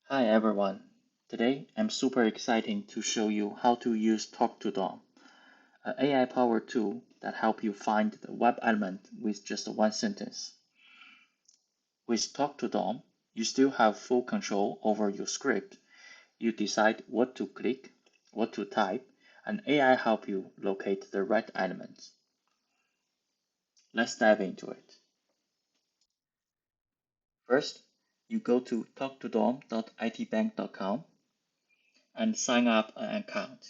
Hi everyone. Today I'm super excited to show you how to use Talk2Dom, an AI-powered tool that helps you find the web element with just one sentence. With Talk2Dom, you still have full control over your script. You decide what to click, what to type, and AI help you locate the right elements. Let's dive into it. First, you go to talk2dom.itbank.com and sign up an account.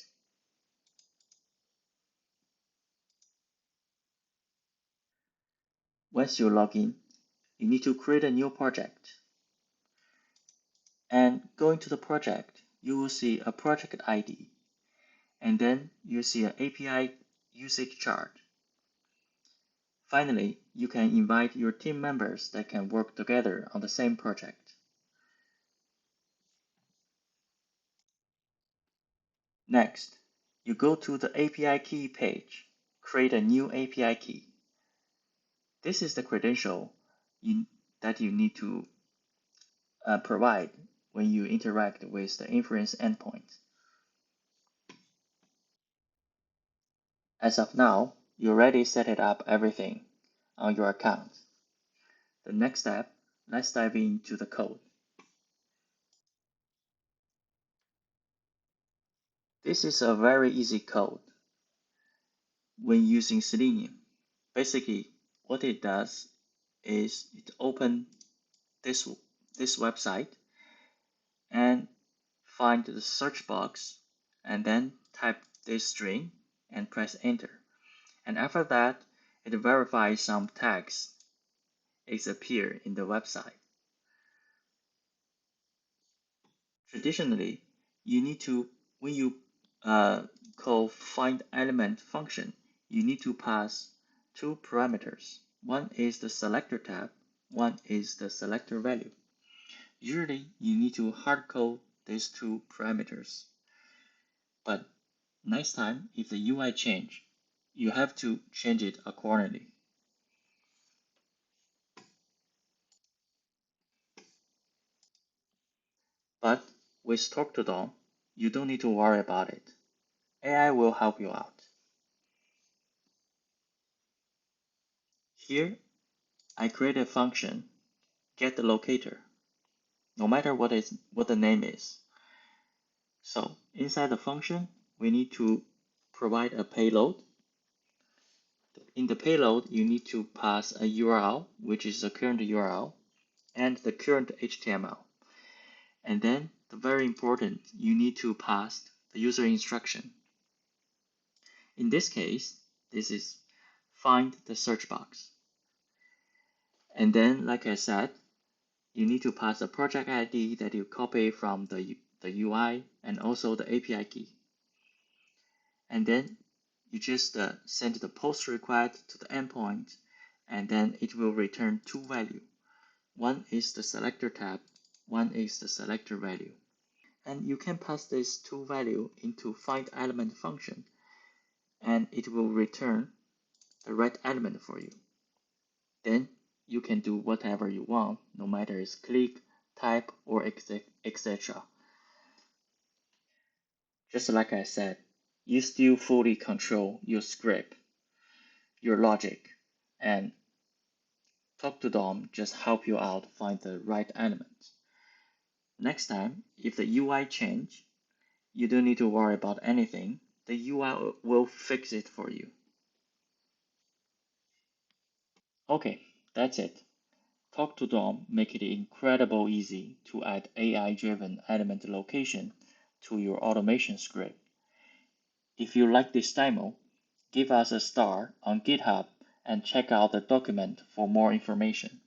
Once you log in, you need to create a new project. And going to the project, you will see a project ID, and then you see an API usage chart. Finally, you can invite your team members that can work together on the same project. Next, you go to the API key page, create a new API key. This is the credential that you need to provide when you interact with the inference endpoint. As of now, you already set it up everything on your account. The next step, let's dive into the code. This is a very easy code when using Selenium. Basically, what it does is it opens this website and find the search box and then type this string and press enter. And after that, it verifies some tags is appear in the website. Traditionally, you need to, when you call find element function, you need to pass two parameters. One is the selector tab, one is the selector value. Usually, you need to hard code these two parameters. But next time, if the UI change, you have to change it accordingly. But with Talk2Dom, you don't need to worry about it. AI will help you out. Here, I create a function, get the locator, no matter what the name is. So inside the function, we need to provide a payload. In the payload, you need to pass a URL, which is the current URL, and the current HTML. And then, the very important, you need to pass the user instruction. In this case, this is find the search box. And then, like I said, you need to pass the project ID that you copy from the UI and also the API key. And then you just send the post request to the endpoint, and then it will return two values. One is the selector tab, one is the selector value. And you can pass these two values into find element function, and it will return the right element for you. Then you can do whatever you want, no matter it's click, type, or etc. Just like I said, you still fully control your script, your logic, and Talk2Dom just help you out find the right element. Next time, if the UI change, you don't need to worry about anything. The UI will fix it for you. Okay, that's it. Talk2Dom make it incredible easy to add AI-driven element location to your automation script. If you like this demo, give us a star on GitHub and check out the document for more information.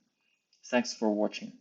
Thanks for watching.